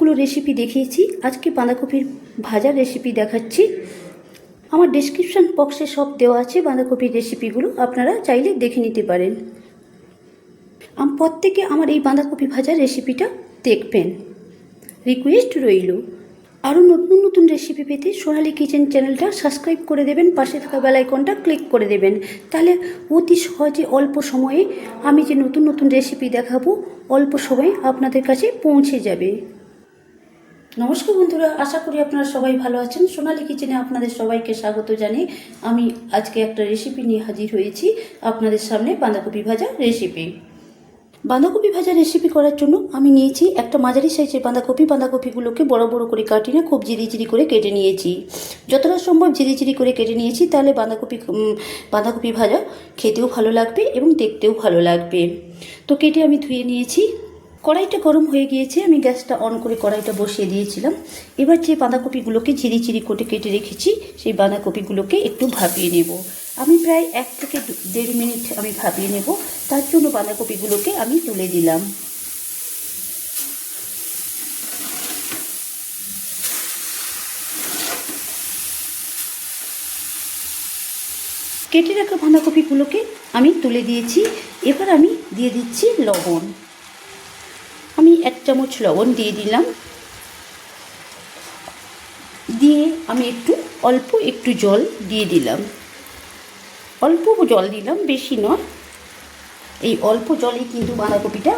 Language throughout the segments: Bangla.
অনেকগুলো রেসিপি দেখিয়েছি, আজকে বাঁধাকপির ভাজার রেসিপি দেখাচ্ছি। আমার ডেসক্রিপশন বক্সে সব দেওয়া আছে বাঁধাকপির রেসিপিগুলো, আপনারা চাইলে দেখে নিতে পারেন। প্রত্যেকে আমার এই বাঁধাকপি ভাজার রেসিপিটা দেখবেন, রিকোয়েস্ট রইল। আরও নতুন নতুন রেসিপি পেতে সোনালি কিচেন চ্যানেলটা সাবস্ক্রাইব করে দেবেন, পাশে থাকা বেল আইকনটা ক্লিক করে দেবেন, তাহলে অতি সহজে অল্প সময়ে আমি যে নতুন নতুন রেসিপি দেখাবো অল্প সময়ে আপনাদের কাছে পৌঁছে যাবে। নমস্কার বন্ধুরা, আশা করি আপনারা সবাই ভালো আছেন। সোনালি কিচেনে আপনাদের সবাইকে স্বাগত জানিয়ে আমি আজকে একটা রেসিপি নিয়ে হাজির হয়েছি আপনাদের সামনে, বাঁধাকপি ভাজা রেসিপি। বাঁধাকপি ভাজা রেসিপি করার জন্য আমি নিয়েছি একটা মাঝারি সাইজের বাঁধাকপিগুলোকে বড় বড় করে কাটি না, খুব ঝিরিঝিরি করে কেটে নিয়েছি। যতটা সম্ভব ঝিরিঝিরি করে কেটে নিয়েছি, তাহলে বাঁধাকপি ভাজা খেতেও ভালো লাগবে এবং দেখতেও ভালো লাগবে। তো কেটে আমি ধুয়ে নিয়েছি। কড়াইটা গরম হয়ে গিয়েছে, আমি গ্যাসটা অন করে কড়াইটা বসিয়ে দিয়েছিলাম। এবার যে বাঁধাকপিগুলোকে ঝিরিঝিরি করে কেটে রেখেছি, সেই বাঁধাকপিগুলোকে একটু ভাপিয়ে নেব। আমি প্রায় 1 থেকে 1.5 মিনিট আমি ভাপিয়ে নেব। তার জন্য বাঁধাকপিগুলোকে আমি তুলে দিলাম। কেটে রাখা বাঁধাকপিগুলোকে আমি তুলে দিয়েছি। এবার আমি দিয়ে দিচ্ছি লবণ। আমি 1 চামচ লবণ দিয়ে দিলাম। দিয়ে আমি অল্প একটু জল দিয়ে দিলাম। অল্প জল দিলাম, বেশি নয়। এই অল্প জলেই কিন্তু বাঁধাকপিটা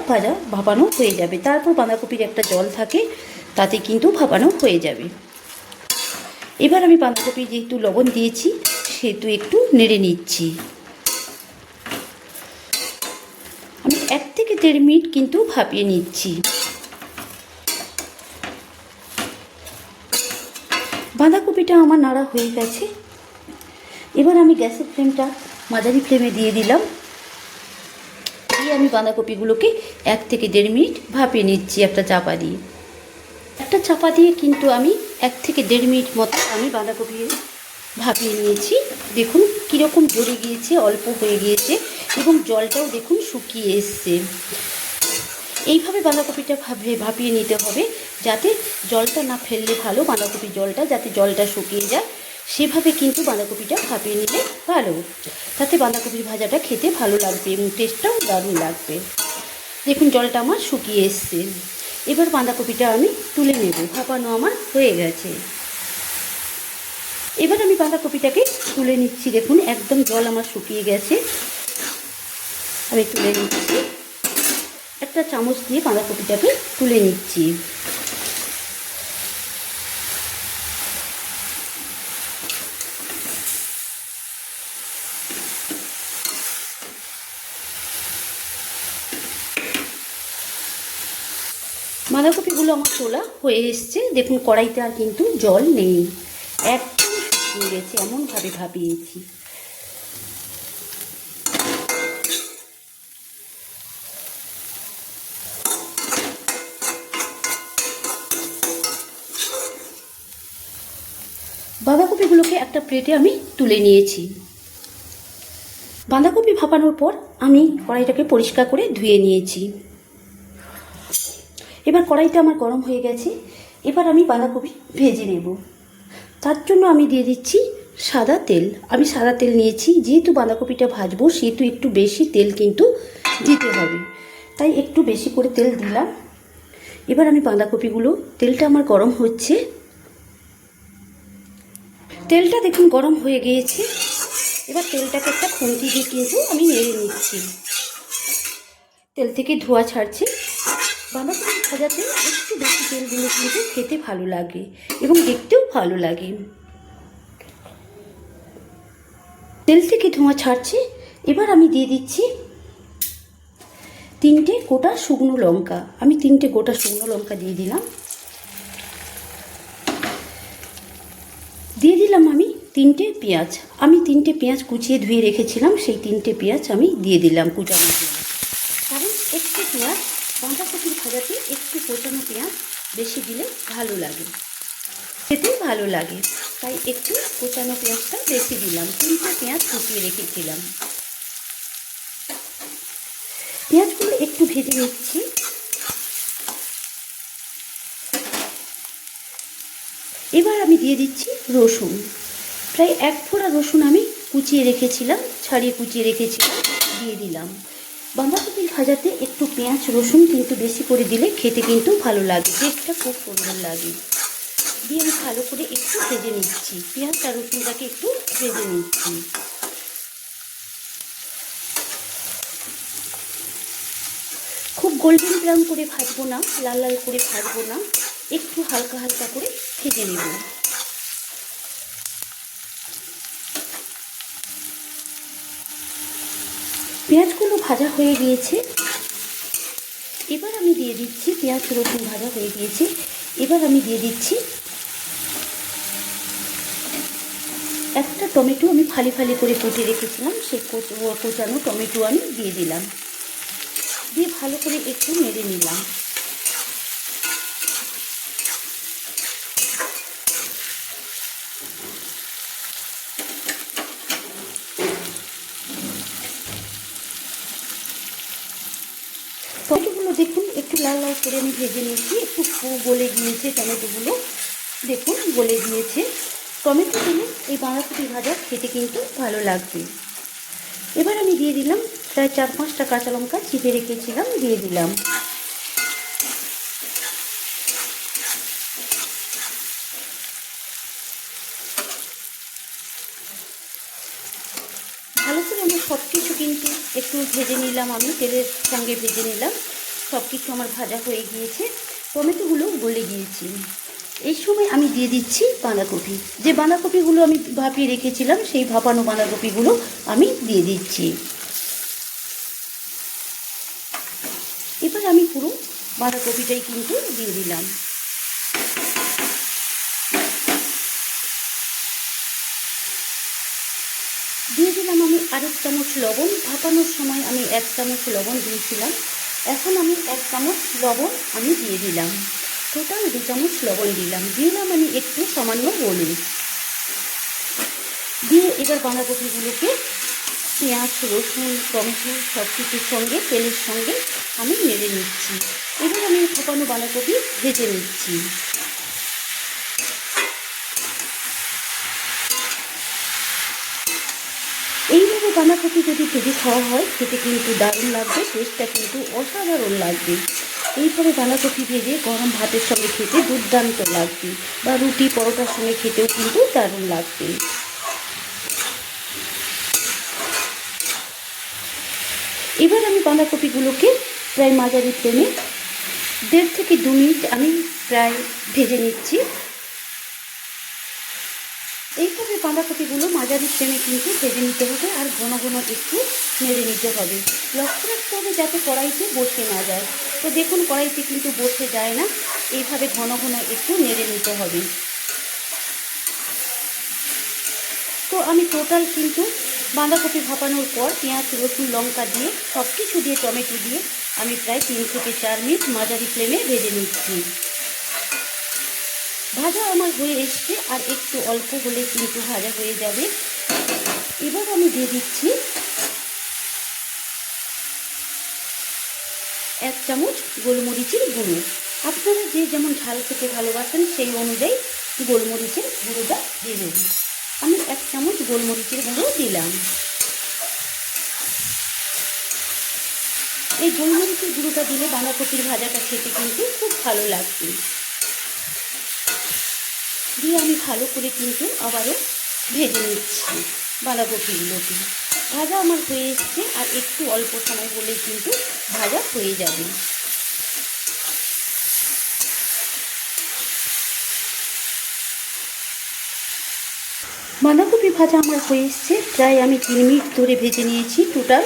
ভাপানো হয়ে যাবে। তারপর বাঁধাকপির একটা জল থাকে, তাতে কিন্তু ভাপানো হয়ে যাবে। এবার আমি বাঁধাকপি যেহেতু লবণ দিয়েছি, সেহেতু একটু নেড়ে নিচ্ছি। আমি 1 থেকে 1.5 মিনিট কিন্তু ভাপিয়ে নিচ্ছি। বাঁধাকপিটা আমার নাড়া হয়ে গেছে। এবার আমি গ্যাসের ফ্লেমটা মাঝারি ফ্লেমে দিয়ে দিলাম। দিয়ে আমি বাঁধাকপিগুলোকে 1 থেকে 1.5 মিনিট ভাপিয়ে নিচ্ছি একটা চাপা দিয়ে। একটা চাপা দিয়ে কিন্তু আমি 1 থেকে 1.5 মিনিট মতো আমি বাঁধাকপি ভাপিয়ে নিয়েছি। দেখুন কীরকম ঝরে গিয়েছে, অল্প হয়ে গিয়েছে এবং জলটাও দেখুন শুকিয়ে এসছে। এইভাবে বাঁধাকপিটা ভাপিয়ে নিতে হবে, যাতে জলটা না ফেললে ভালো, বাঁধাকপির যাতে জলটা শুকিয়ে যায়, সেভাবে কিন্তু বাঁধাকপিটা ভাপিয়ে নিলে ভালো। তাতে বাঁধাকপির ভাজাটা খেতে ভালো লাগবে এবং টেস্টটাও দারুণ লাগবে। দেখুন জলটা আমার শুকিয়ে এসছে। এবার বাঁধাকপিটা আমি তুলে নেব, ভাপানো আমার হয়ে গেছে। এবার আমি বাঁধাকপিটাকে তুলে নিচ্ছি। দেখুন একদম জল আমার শুকিয়ে গেছে, আমি তুলে নিচ্ছি। একটা চামচ দিয়ে বাঁধাকপিটাকে তুলে নিচ্ছি। বাঁধাকপিগুলো আমার তোলা হয়ে এসছে। দেখুন কড়াইতে আর কিন্তু জল নেই, একদম শুকিয়ে গেছে, এমনভাবে ভাপিয়েছি। বাঁধাকপিগুলোকে একটা প্লেটে আমি তুলে নিয়েছি। বাঁধাকপি ভাপানোর পর আমি কড়াইটাকে পরিষ্কার করে ধুয়ে নিয়েছি। এবার কড়াইটা আমার গরম হয়ে গেছে। এবার আমি বাঁধাকপি ভেজে নেব। তার জন্য আমি দিয়ে দিচ্ছি সাদা তেল। আমি সাদা তেল নিয়েছি, যেহেতু বাঁধাকপিটা ভাজবো সেহেতু একটু বেশি তেল কিন্তু দিতে হবে, তাই একটু বেশি করে তেল দিলাম। এবার আমি তেলটা আমার গরম হচ্ছে। তেলটা দেখুন গরম হয়ে গিয়েছে। এবার তেলটাকে একটা খুন্তি দিয়ে কিন্তু আমি নেড়ে নিচ্ছি। তেল থেকে ধোঁয়া ছাড়ছে। বাঁধাকপি ভাজাতে একটু বেশি তেল দিলে কিন্তু খেতে ভালো লাগে এবং দেখতেও ভালো লাগে। তেল থেকে ধোঁয়া ছাড়ছে। এবার আমি দিয়ে দিচ্ছি 3টে গোটা শুকনো লঙ্কা। আমি 3টে গোটা শুকনো লঙ্কা দিয়ে দিলাম। দিয়ে দিলাম আমি 3টে পেঁয়াজ। আমি 3টে পেঁয়াজ কুচিয়ে ধুয়ে রেখেছিলাম, সেই 3টে পেঁয়াজ আমি দিয়ে দিলাম কুচানো পেঁয়াজ। কারণ একটু পেঁয়াজ বাঁধাকপির ভাজাতে একটু কোচানো পেঁয়াজ বেশি দিলে ভালো লাগে, খেতে ভালো লাগে, তাই একটু কোচানো পেঁয়াজটা বেশি দিলাম। 3টে পেঁয়াজ কুচিয়ে রেখেছিলাম। পেঁয়াজগুলো একটু ভেজে নিচ্ছি। দিয়ে দিচ্ছি রসুন। প্রায় 1 ফোঁটা রসুন আমি কুচিয়ে রেখেছিলাম, ছাড়িয়ে কুচিয়ে রেখেছিলাম, দিয়ে দিলাম। বাঁধাকপির ভাজাতে একটু পেঁয়াজ রসুন কিন্তু বেশি করে দিলে খেতে কিন্তু ভালো লাগে, টেস্টটা খুব সুন্দর লাগে। দিয়ে আমি ভালো করে একটু ভেজে নিচ্ছি, পেঁয়াজ আর রসুনটাকে একটু ভেজে নিচ্ছি। খুব গোল্ডেন ব্রাউন করে ভাজবো না, লাল লাল করে ভাজবো না, একটু হালকা হালকা করে ভেজে নেব। পেঁয়াজগুলো ভাজা হয়ে গিয়েছে, এবার আমি দিয়ে দিচ্ছি, পেঁয়াজ রসুন ভাজা হয়ে গিয়েছে, এবার আমি দিয়ে দিচ্ছি একটা টমেটো, আমি ফালি ফালি করে কেটে রেখেছিলাম, সেই কোচানো টমেটো আমি দিয়ে দিলাম। দিয়ে ভালো করে একটু নেড়ে নিলাম। টমেটোগুলো দেখুন একটু লাল লাল করে আমি ভেজে নিয়েছি, একটু গলে গিয়েছে টমেটোগুলো, দেখুন গলে গিয়েছে। টমেটো দিলে এই বাঁধাকপি ভাজা খেতে কিন্তু ভালো লাগবে। এবার আমি দিয়ে দিলাম প্রায় 4-5টা কাঁচা লঙ্কা চিপে রেখেছিলাম, দিয়ে দিলাম। ভালো করে আমার সব কিছু কিন্তু একটু ভেজে নিলাম, আমি তেলের সঙ্গে ভেজে নিলাম, সব কিছু আমার ভাজা হয়ে গিয়েছে, টমেটোগুলো গলে গিয়েছে। এই সময় আমি দিয়ে দিচ্ছি বাঁধাকপি, যে বাঁধাকপিগুলো আমি ভাপিয়ে রেখেছিলাম সেই ভাপানো বাঁধাকপিগুলো আমি দিয়ে দিচ্ছি। এবার আমি পুরো বাঁধাকপিটাই কিন্তু দিয়ে দিলাম। দিয়ে দিলাম আমি 1 চামচ লবণ, ভাপানোর সময় আমি 1 চামচ লবণ দিয়েছিলাম, এখন আমি 1 চামচ লবণ আমি দিয়ে দিলাম, টোটাল 2 চামচ লবণ দিলাম। দিলাম আমি একটু সামান্য হলুদ দিয়ে এবার বাঁধাকপিগুলোকে পেঁয়াজ রসুন টমেটো সব কিছুর সঙ্গে তেলের সঙ্গে আমি নেড়ে নিচ্ছি। এবার আমি ভাপানো বাঁধাকপি ভেজে নিচ্ছি। এইভাবে বাঁধাকপি যদি ভেজে খাওয়া হয় খেতে কিন্তু দারুণ লাগবে, টেস্টটা কিন্তু অসাধারণ লাগবে। এইভাবে বাঁধাকপি ভেজে গরম ভাতের সঙ্গে খেতে দুর্দান্ত লাগবে, বা রুটি পরোটার সঙ্গে খেতেও কিন্তু দারুণ লাগবে। এবার আমি বাঁধাকপিগুলোকে প্রায় মাঝারি ফ্লেমে 1.5 থেকে 2 মিনিট আমি প্রায় ভেজে নিচ্ছি। এইভাবে বাঁধাকপিগুলো মাঝারি ফ্লেমে কিন্তু ভেজে নিতে হবে, আর ঘন ঘন একটু নেড়ে নিতে হবে। লক্ষ্য রাখতে হবে যাতে কড়াইতে বসে না যায়। তো দেখুন কড়াইতে কিন্তু বসে যায় না, এইভাবে ঘন ঘন একটু নেড়ে নিতে হবে। তো আমি টোটাল কিন্তু বাঁধাকপি ভাপানোর পর পেঁয়াজ রসুন লঙ্কা দিয়ে সব কিছু দিয়ে টমেটো দিয়ে আমি প্রায় 3 থেকে 4 মিনিট মাঝারি ফ্লেমে ভেজে নিচ্ছি। ভাজা আমার হয়ে এসছে, আর একটু অল্প হলে কিন্তু ভাজা হয়ে যাবে। এবার আমি দিয়ে দিচ্ছি 1 চামচ গোলমরিচের গুঁড়ো। আপনারা যে যেমন ঝাল খেতে ভালোবাসেন সেই অনুযায়ী গোলমরিচের গুঁড়োটা দেবেন। আমি 1 চামচ গোলমরিচের গুঁড়ো দিলাম। এই গোলমরিচের গুঁড়োটা দিলে বাঁধাকপির ভাজাটা খেতে কিন্তু খুব ভালো লাগবে। দিয়ে আমি ভালো করে কিন্তু আবারও ভেজে নিচ্ছি বাঁধাকপিগুলোকে। ভাজা আমার হয়ে এসছে, আর একটু অল্প সময় হলেই কিন্তু ভাজা হয়ে যাবে। বাঁধাকপি ভাজা আমার হয়ে এসছে, প্রায় আমি 3 মিনিট ধরে ভেজে নিয়েছি টোটাল।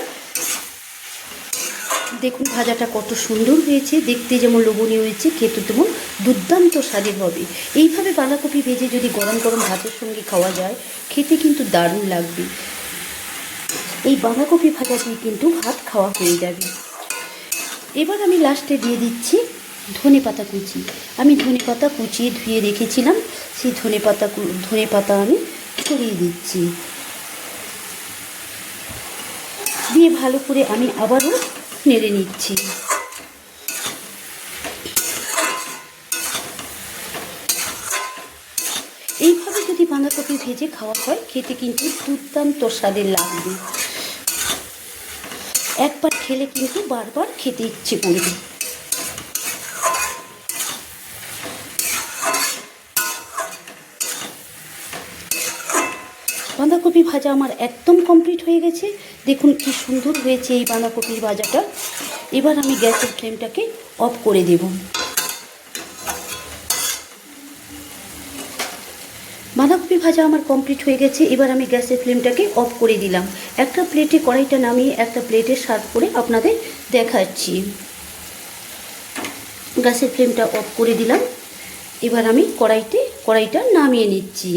দেখুন ভাজাটা কত সুন্দর হয়েছে, দেখতে যেমন লোভনীয় হয়েছে, খেতে তেমন দুর্দান্ত স্বাদের হবে। এইভাবে বাঁধাকপি ভেজে যদি গরম গরম ভাতের সঙ্গে খাওয়া যায় খেতে কিন্তু দারুণ লাগবে। এই বাঁধাকপি ভাজা দিয়ে কিন্তু ভাত খাওয়া হয়ে যাবে। এবার আমি লাস্টে দিয়ে দিচ্ছি ধনেপাতা কুচি। আমি ধনেপাতা কুচিয়ে ধুয়ে রেখেছিলাম, সেই ধনেপাতা আমি ছড়িয়ে দিচ্ছি। দিয়ে ভালো করে আমি আবারও নেড়ে নিচ্ছি। এই বাঁধাকপি ভেজে খাওয়া হয়, খেতে কিন্তু দুর্দান্ত স্বাদের লাগবে। একবার খেলে কিন্তু বারবার খেতে ইচ্ছে করবে। বাঁধাকপি ভাজা আমার একদম কমপ্লিট হয়ে গেছে। দেখুন কি সুন্দর হয়েছে এই বাঁধাকপির ভাজাটা। এবার আমি গ্যাসের ফ্লেমটাকে অফ করে দেব। বাঁধাকপি ভাজা আমার কমপ্লিট হয়ে গেছে। এবার আমি গ্যাসের ফ্লেমটাকে অফ করে দিলাম। একটা প্লেটে কড়াইটা নামিয়ে একটা প্লেটে সার্ভ করে আপনাদের দেখাচ্ছি। গ্যাসের ফ্লেমটা অফ করে দিলাম। এবার আমি কড়াইটা নামিয়ে নিচ্ছি।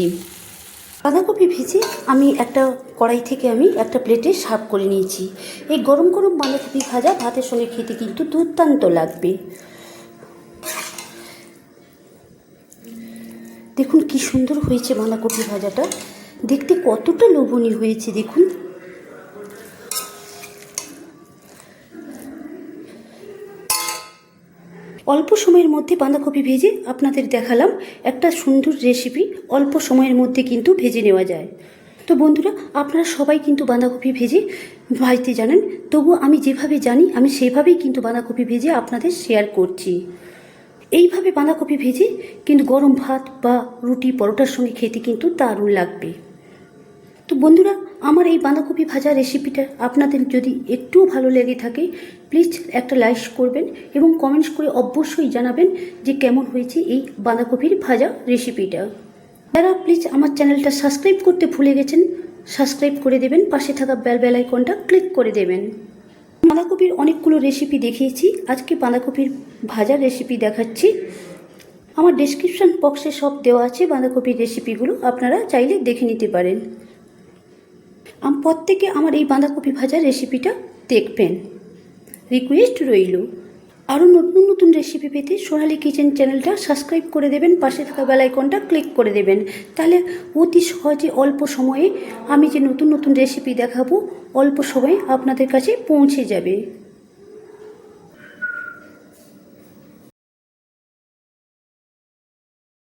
বাঁধাকপি ভেজে আমি একটা কড়াই থেকে আমি একটা প্লেটে সার্ভ করে নিয়েছি। এই গরম গরম বাঁধাকপি ভাজা ভাতের সঙ্গে খেতে কিন্তু দুর্দান্ত লাগবে। দেখুন কি সুন্দর হয়েছে বাঁধাকপি ভাজাটা, দেখতে কতটা লোভনীয় হয়েছে দেখুন। অল্প সময়ের মধ্যে বাঁধাকপি ভেজে আপনাদের দেখালাম একটা সুন্দর রেসিপি। অল্প সময়ের মধ্যে কিন্তু ভেজে নেওয়া যায়। তো বন্ধুরা, আপনারা সবাই কিন্তু বাঁধাকপি ভেজে ভাজতে জানেন, তবু আমি যেভাবে জানি আমি সেভাবেই কিন্তু বাঁধাকপি ভেজে আপনাদের শেয়ার করছি। এইভাবে বাঁধাকপি ভেজে কিন্তু গরম ভাত বা রুটি পরোটার সঙ্গে খেতে কিন্তু দারুণ লাগবে। তো বন্ধুরা, আমার এই বাঁধাকপি ভাজা রেসিপিটা আপনাদের যদি একটুও ভালো লেগে থাকে, প্লিজ একটা লাইক করবেন এবং কমেন্টস করে অবশ্যই জানাবেন যে কেমন হয়েছে এই বাঁধাকপির ভাজা রেসিপিটা। যারা প্লিজ আমার চ্যানেলটা সাবস্ক্রাইব করতে ভুলে গেছেন, সাবস্ক্রাইব করে দেবেন, পাশে থাকা বেল আইকনটা ক্লিক করে দেবেন। বাঁধাকপির অনেকগুলো রেসিপি দেখিয়েছি, আজকে বাঁধাকপির ভাজা রেসিপি দেখাচ্ছি। আমার ডেসক্রিপশন বক্সে সব দেওয়া আছে বাঁধাকপির রেসিপিগুলো, আপনারা চাইলে দেখে নিতে পারেন। প্রত্যেকে আমার এই বাঁধাকপি ভাজা রেসিপিটা দেখবেন, রিকোয়েস্ট রইল। আরও নতুন নতুন রেসিপি পেতে সোনালী কিচেন চ্যানেলটা সাবস্ক্রাইব করে দেবেন, পাশে থাকা বেল আইকনটা ক্লিক করে দেবেন। তাহলে অতি সহজে অল্প সময়ে আমি যে নতুন নতুন রেসিপি দেখাবো অল্প সময়ে আপনাদের কাছে পৌঁছে যাবে।